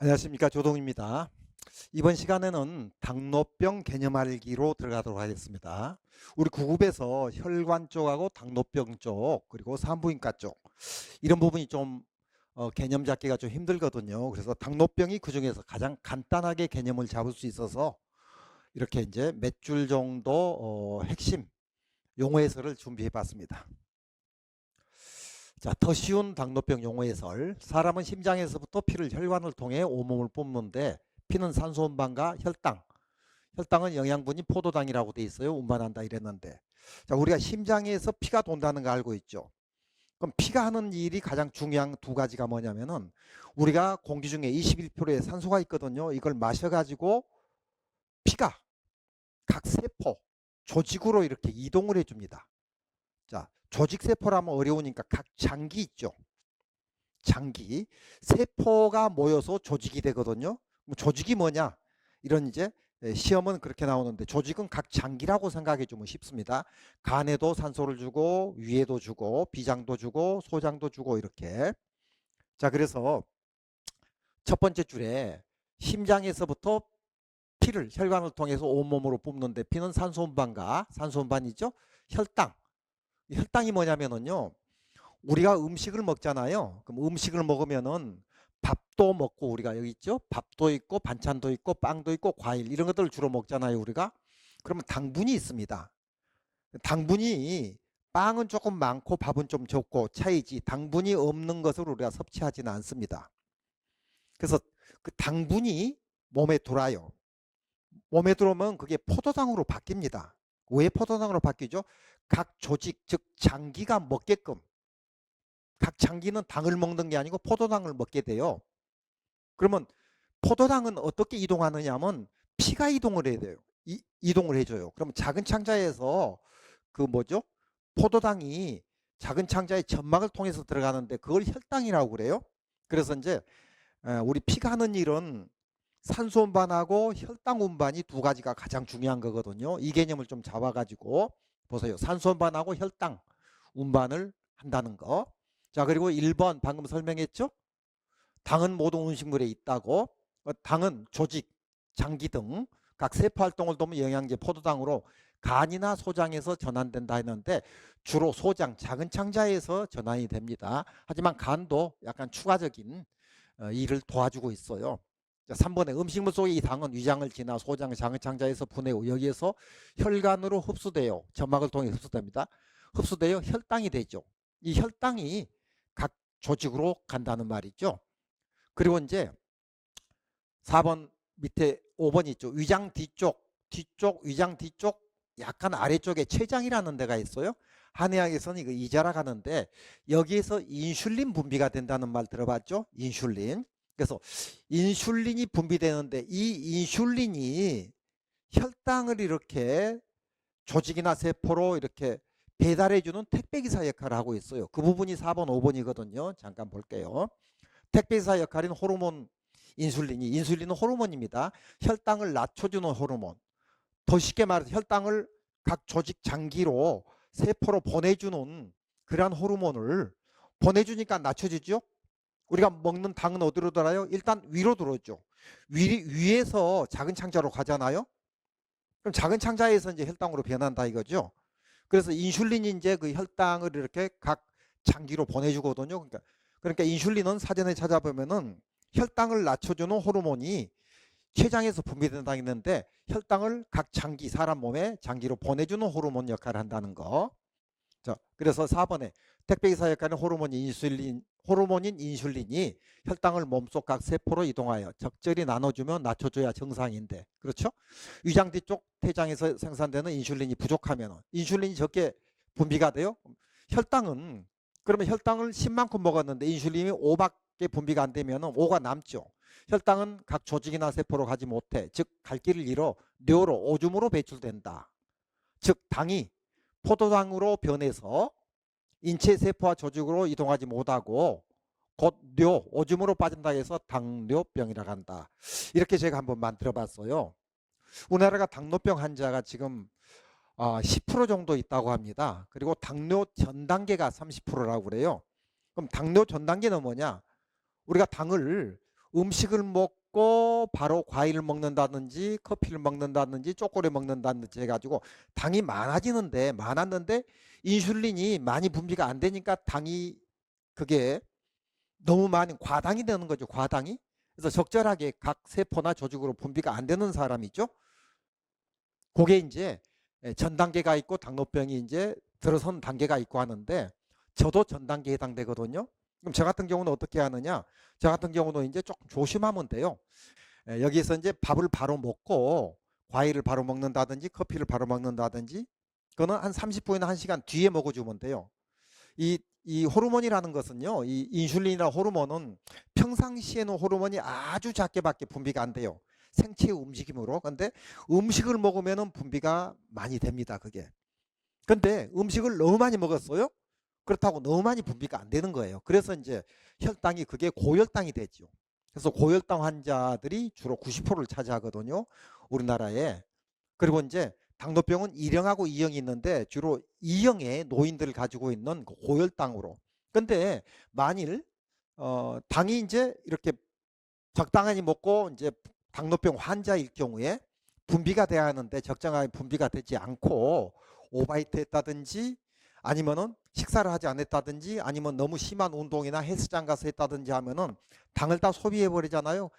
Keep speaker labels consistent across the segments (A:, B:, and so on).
A: 안녕하십니까, 조동입니다. 이번 시간에는 당뇨병 개념 알기로 들어가도록 하겠습니다. 우리 구급에서 혈관 쪽하고 당뇨병 쪽 그리고 산부인과 쪽 이런 부분이 좀 개념 잡기가 좀 힘들거든요. 그래서 당뇨병이 그 중에서 가장 간단하게 개념을 잡을 수 있어서 이렇게 이제 몇 줄 정도 핵심 용어 해설을 준비해 봤습니다. 자, 더 쉬운 당뇨병 용어 해설. 사람은 심장에서부터 피를 혈관을 통해 온몸을 뿜는데 피는 산소 운반과 혈당. 혈당은 영양분이 포도당이라고 돼 있어요. 운반한다 이랬는데. 자, 우리가 심장에서 피가 돈다는 거 알고 있죠. 그럼 피가 하는 일이 가장 중요한 두 가지가 뭐냐면은 우리가 공기 중에 21%의 산소가 있거든요. 이걸 마셔가지고 피가 각 세포, 조직으로 이렇게 이동을 해줍니다. 자, 조직세포라면 어려우니까 각 장기 있죠. 장기. 세포가 모여서 조직이 되거든요. 조직이 뭐냐? 이런 이제 시험은 그렇게 나오는데 조직은 각 장기라고 생각해 주면 쉽습니다. 간에도 산소를 주고 위에도 주고 비장도 주고 소장도 주고 이렇게. 자, 그래서 첫 번째 줄에 심장에서부터 피를 혈관을 통해서 온몸으로 뿜는데 피는 산소 운반과 산소 운반이죠. 혈당. 혈당이 뭐냐면은요. 우리가 음식을 먹잖아요. 그럼 음식을 먹으면은 밥도 먹고 우리가 여기 있죠. 밥도 있고 반찬도 있고 빵도 있고 과일 이런 것들을 주로 먹잖아요. 우리가. 그러면 당분이 있습니다. 당분이 빵은 조금 많고 밥은 좀 적고 차이지 당분이 없는 것을 우리가 섭취하지는 않습니다. 그래서 그 당분이 몸에 돌아요. 몸에 들어오면 그게 포도당으로 바뀝니다. 왜 포도당으로 바뀌죠? 각 조직 즉 장기가 먹게끔 각 장기는 당을 먹는 게 아니고 포도당을 먹게 돼요. 그러면 포도당은 어떻게 이동하느냐 하면 피가 이동을 해야 돼요. 이동을 해줘요. 그러면 작은 창자에서 그 뭐죠? 포도당이 작은 창자의 점막을 통해서 들어가는데 그걸 혈당이라고 그래요. 그래서 이제 우리 피가 하는 일은 산소 운반하고 혈당 운반이 두 가지가 가장 중요한 거거든요. 이 개념을 좀 잡아가지고 보세요. 산소 운반하고 혈당 운반을 한다는 거. 자, 그리고 1번 방금 설명했죠? 당은 모든 음식물에 있다고. 당은 조직, 장기 등 각 세포 활동을 도면 영양제 포도당으로 간이나 소장에서 전환된다 했는데 주로 소장, 작은 창자에서 전환이 됩니다. 하지만 간도 약간 추가적인 일을 도와주고 있어요. 3번에 음식물 속의 이 당은 위장을 지나 소장, 작은 창자에서 분해후 여기에서 혈관으로 흡수돼요. 점막을 통해 흡수됩니다. 흡수되어 혈당이 되죠. 이 혈당이 각 조직으로 간다는 말이죠. 그리고 이제 4번 밑에 5번 있죠. 위장 뒤쪽, 위장 뒤쪽 약간 아래쪽에 췌장이라는 데가 있어요. 한의학에서는 이거 이자라 하는데 여기에서 인슐린 분비가 된다는 말 들어봤죠? 인슐린. 그래서 인슐린이 분비되는데 이 인슐린이 혈당을 이렇게 조직이나 세포로 이렇게 배달해주는 택배기사 역할을 하고 있어요. 그 부분이 4번, 5번이거든요. 잠깐 볼게요. 택배기사 역할인 호르몬 인슐린은 호르몬입니다. 혈당을 낮춰주는 호르몬. 더 쉽게 말해서 혈당을 각 조직 장기로 세포로 보내주는 그러한 호르몬을 보내주니까 낮춰지죠. 우리가 먹는 당은 어디로 들어요? 일단 위로 들어오죠. 위에서 작은 창자로 가잖아요. 그럼 작은 창자에서 이제 혈당으로 변한다 이거죠. 그래서 인슐린이 이제 그 혈당을 이렇게 각 장기로 보내주거든요. 그러니까 인슐린은 사전에 찾아보면은 혈당을 낮춰주는 호르몬이 췌장에서 분비된다 했는데 혈당을 각 장기 사람 몸에 장기로 보내주는 호르몬 역할을 한다는 거. 자, 그래서 4번에 택배기사 역할은 호르몬인 인슐린이 혈당을 몸속 각 세포로 이동하여 적절히 나눠주면 낮춰줘야 정상인데 그렇죠? 위장 뒤쪽 췌장에서 생산되는 인슐린이 부족하면 인슐린이 적게 분비가 돼요. 혈당은 그러면 혈당을 10만큼 먹었는데 인슐린이 5밖에 분비가 안 되면 5가 남죠. 혈당은 각 조직이나 세포로 가지 못해 즉 갈 길을 잃어 뇌로 오줌으로 배출된다. 즉 당이 포도당으로 변해서 인체 세포와 조직으로 이동하지 못하고 곧 뇌, 오줌으로 빠진다 해서 당뇨병이라고 한다. 이렇게 제가 한번 만들어 봤어요. 우리나라가 당뇨병 환자가 지금 10% 정도 있다고 합니다. 그리고 당뇨 전 단계가 30%라고 그래요. 그럼 당뇨 전 단계는 뭐냐? 우리가 당을 음식을 먹고 바로 과일을 먹는다든지 커피를 먹는다든지 초콜릿 먹는다든지 해가지고 당이 많았는데 인슐린이 많이 분비가 안 되니까 당이 그게 너무 많이 과당이 되는 거죠. 과당이. 그래서 적절하게 각 세포나 조직으로 분비가 안 되는 사람이죠. 그게 이제 전 단계가 있고 당뇨병이 이제 들어선 단계가 있고 하는데 저도 전 단계에 해당되거든요. 그럼 저 같은 경우는 어떻게 하느냐? 저 같은 경우는 이제 조금 조심하면 돼요. 여기서 이제 밥을 바로 먹고 과일을 바로 먹는다든지 커피를 바로 먹는다든지 그거는 한 30분이나 1시간 뒤에 먹어주면 돼요. 이 호르몬이라는 것은요, 이 인슐린이라는 호르몬은 평상시에는 호르몬이 아주 작게밖에 분비가 안 돼요. 생체 움직임으로. 근데 음식을 먹으면 분비가 많이 됩니다. 그게. 근데 음식을 너무 많이 먹었어요. 그렇다고 너무 많이 분비가 안 되는 거예요. 그래서 이제 혈당이 그게 고혈당이 되죠. 그래서 고혈당 환자들이 주로 90%를 차지하거든요. 우리나라에. 그리고 이제 당뇨병은 1형하고 2형이 있는데 주로 2형의 노인들을 가지고 있는 그 고혈당으로. 근데 만일 당이 이제 이렇게 적당히 먹고 이제 당뇨병 환자일 경우에 분비가 돼야 하는데 적정하게 분비가 되지 않고 오바이트 했다든지 아니면은 식사를 하지 않았다든지 아니면 너무 심한 운동이나 헬스장 가서 했다든지 하면은 당을 다 소비해 버리잖아요.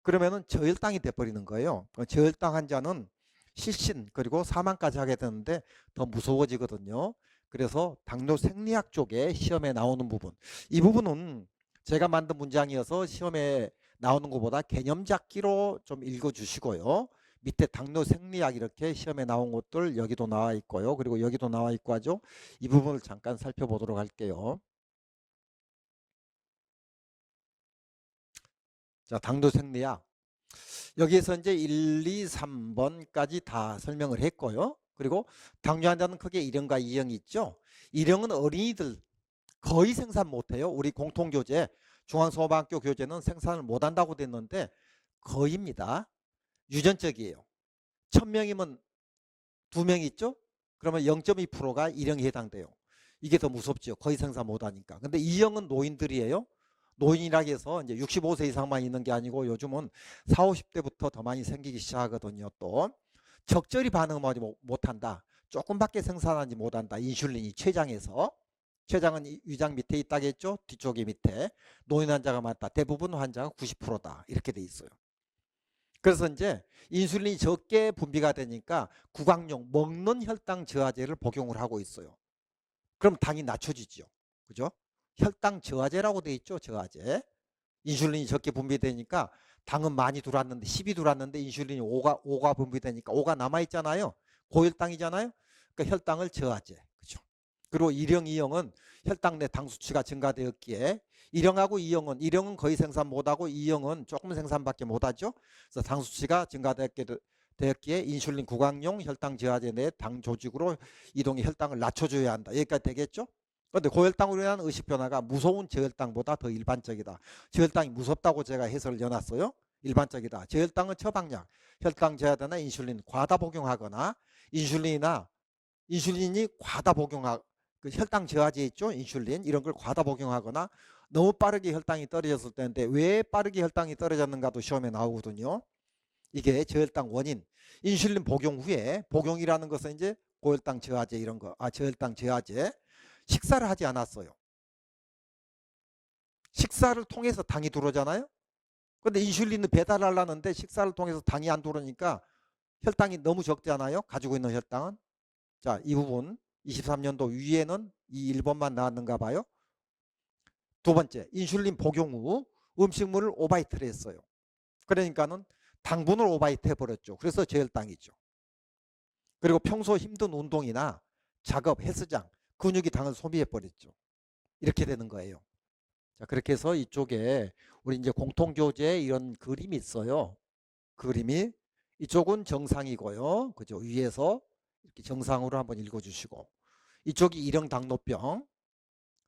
A: 그러면은 저혈당이 돼 버리는 거예요. 저혈당 환자는 실신 그리고 사망까지 하게 되는데 더 무서워지거든요. 그래서 당뇨 생리학 쪽에 시험에 나오는 부분, 이 부분은 제가 만든 문장이어서 시험에 나오는 것보다 개념 잡기로 좀 읽어주시고요. 밑에 당뇨 생리학 이렇게 시험에 나온 것들 여기도 나와 있고요. 그리고 여기도 나와 있고 하죠. 이 부분을 잠깐 살펴보도록 할게요. 자, 당뇨 생리학. 여기에서 이제 1, 2, 3번까지 다 설명을 했고요. 그리고 당뇨 환자는 크게 1형과 2형이 있죠. 1형은 어린이들 거의 생산 못해요. 우리 공통교재 중앙소방학교 교재는 생산을 못한다고 됐는데 거의입니다. 유전적이에요. 1000명이면 2명 있죠? 그러면 0.2%가 1형에 해당돼요. 이게 더 무섭죠. 거의 생산 못하니까. 근데 2형은 노인들이에요. 노인이라고 해서 이제 65세 이상만 있는 게 아니고 요즘은 40, 50대부터 더 많이 생기기 시작하거든요. 또 적절히 반응하지 못한다. 조금밖에 생산하지 못한다. 인슐린이 췌장에서. 췌장은 위장 밑에 있다겠죠. 뒤쪽에 밑에. 노인 환자가 많다. 대부분 환자가 90%다. 이렇게 돼 있어요. 그래서 이제 인슐린이 적게 분비가 되니까 구강용 먹는 혈당 저하제를 복용을 하고 있어요. 그럼 당이 낮춰지죠. 그죠? 혈당 저하제라고 돼 있죠. 저하제. 인슐린이 적게 분비되니까 당은 많이 들어왔는데 10이 들어왔는데 인슐린이 5가 분비되니까 5가 남아있잖아요. 고혈당이잖아요. 그러니까 혈당을 저하제. 그죠? 그리고 1형, 2형은 혈당 내 당 수치가 증가되었기에 1형하고 2형은 1형은 거의 생산 못하고 2형은 조금 생산밖에 못하죠. 그래서 당 수치가 증가되었기에 인슐린 구강용 혈당 저하제 내 당 조직으로 이동해 혈당을 낮춰줘야 한다. 여기까지 되겠죠? 그런데 고혈당으로 인한 의식 변화가 무서운 저혈당보다 더 일반적이다. 저혈당이 무섭다고 제가 해설을 해놨어요. 일반적이다. 저혈당은 처방약, 혈당 저하제나 인슐린 과다 복용하거나 인슐린이 과다 복용하 그 혈당 저하제 있죠. 인슐린 이런 걸 과다 복용하거나 너무 빠르게 혈당이 떨어졌을 때인데 왜 빠르게 혈당이 떨어졌는가도 시험에 나오거든요. 이게 저혈당 원인. 인슐린 복용 후에 복용이라는 것은 이제 고혈당 저하제 이런 거, 저혈당 저하제 식사를 하지 않았어요. 식사를 통해서 당이 들어오잖아요. 근데 인슐린을 배달하려는데 식사를 통해서 당이 안 들어오니까 혈당이 너무 적잖아요. 가지고 있는 혈당은. 자, 이 부분 23년도 위에는 이 1번만 나왔는가 봐요. 두 번째, 인슐린 복용 후 음식물을 오바이트를 했어요. 그러니까는 당분을 오바이트 해버렸죠. 그래서 저혈당이죠. 그리고 평소 힘든 운동이나 작업, 헬스장, 근육이 당을 소비해버렸죠. 이렇게 되는 거예요. 자, 그렇게 해서 이쪽에 우리 이제 공통교재에 이런 그림이 있어요. 그림이 이쪽은 정상이고요. 그죠? 위에서 이렇게 정상으로 한번 읽어주시고 이쪽이 1형 당뇨병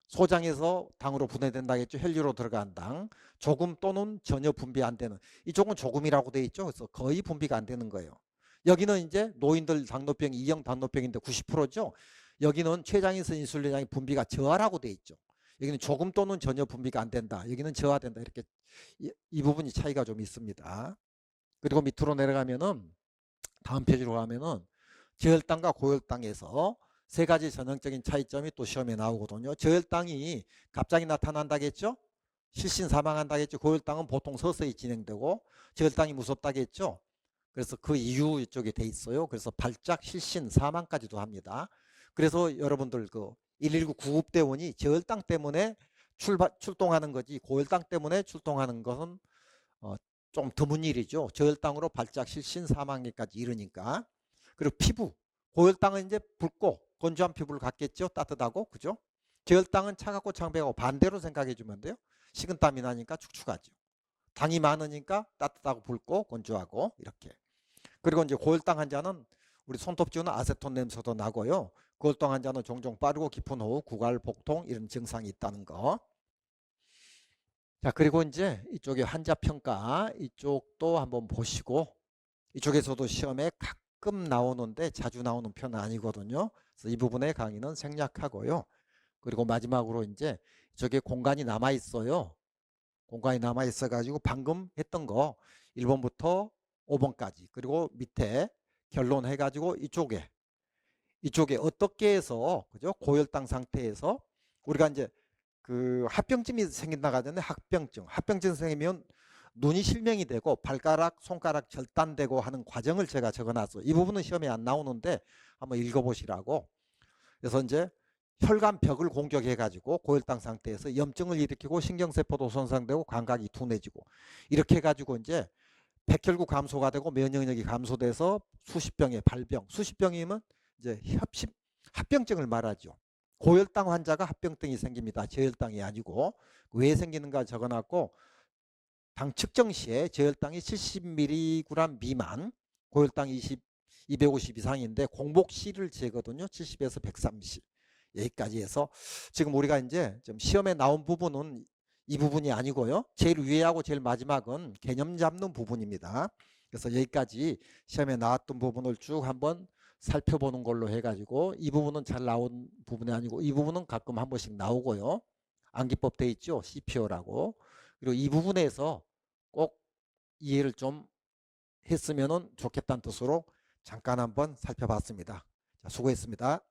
A: 소장에서 당으로 분해된다 했죠. 혈류로 들어간 당 조금 또는 전혀 분비 안 되는 이쪽은 조금이라고 돼 있죠. 그래서 거의 분비가 안 되는 거예요. 여기는 이제 노인들 당뇨병 2형 당뇨병인데 90%죠. 여기는 췌장에서 인슐린량이 분비가 저하라고 돼 있죠. 여기는 조금 또는 전혀 분비가 안 된다. 여기는 저하된다. 이렇게 이 부분이 차이가 좀 있습니다. 그리고 밑으로 내려가면은 다음 페이지로 가면은 저혈당과 고혈당에서 세 가지 전형적인 차이점이 또 시험에 나오거든요. 저혈당이 갑자기 나타난다겠죠? 실신 사망한다겠죠. 고혈당은 보통 서서히 진행되고 저혈당이 무섭다겠죠. 그래서 그 이유 이쪽에 돼 있어요. 그래서 발작, 실신, 사망까지도 합니다. 그래서 여러분들 그 119 구급대원이 저혈당 때문에 출동하는 거지 고혈당 때문에 출동하는 것은 좀 드문 일이죠. 저혈당으로 발작, 실신, 사망에까지 이르니까. 그리고 피부, 고혈당은 이제 붉고 건조한 피부를 갖겠죠. 따뜻하고, 그죠? 저혈당은 차갑고 창백하고 반대로 생각해 주면 돼요. 식은땀이 나니까 축축하죠. 당이 많으니까 따뜻하고 붉고 건조하고 이렇게. 그리고 이제 고혈당 환자는 우리 손톱 지우는 아세톤 냄새도 나고요. 고혈당 환자는 종종 빠르고 깊은 호흡, 구갈, 복통 이런 증상이 있다는 거. 자, 그리고 이제 이쪽에 환자 평가 이쪽도 한번 보시고 이쪽에서도 시험에 가끔 나오는데 자주 나오는 편은 아니거든요. 그래서 이 부분의 강의는 생략하고요. 그리고 마지막으로 이제 저게 공간이 남아 있어요. 공간이 남아 있어 가지고 방금 했던 거 1번부터 5번까지 그리고 밑에 결론 해 가지고 이쪽에 어떻게 해서 그죠? 고혈당 상태에서 우리가 이제 그 합병증이 생긴다고 하잖아요. 합병증 생기면 눈이 실명이 되고 발가락, 손가락 절단되고 하는 과정을 제가 적어놨어요. 이 부분은 시험에 안 나오는데 한번 읽어보시라고. 그래서 이제 혈관벽을 공격해가지고 고혈당 상태에서 염증을 일으키고 신경세포도 손상되고 감각이 둔해지고 이렇게 해가지고 이제 백혈구 감소가 되고 면역력이 감소돼서 수십병의 발병, 수십병이면 이제 합병증을 말하죠. 고혈당 환자가 합병증이 생깁니다. 저혈당이 아니고 왜 생기는가 적어놨고 당 측정 시에 저혈당이 70mg 미만, 고혈당 250 이상인데 공복 시를 재거든요. 70에서 130 여기까지 해서 지금 우리가 이제 좀 시험에 나온 부분은 이 부분이 아니고요. 제일 위에하고 제일 마지막은 개념 잡는 부분입니다. 그래서 여기까지 시험에 나왔던 부분을 쭉 한번 살펴보는 걸로 해가지고 이 부분은 잘 나온 부분이 아니고 이 부분은 가끔 한 번씩 나오고요. 암기법 돼 있죠. CPO라고. 그리고 이 부분에서 꼭 이해를 좀 했으면 좋겠다는 뜻으로 잠깐 한번 살펴봤습니다. 자, 수고했습니다.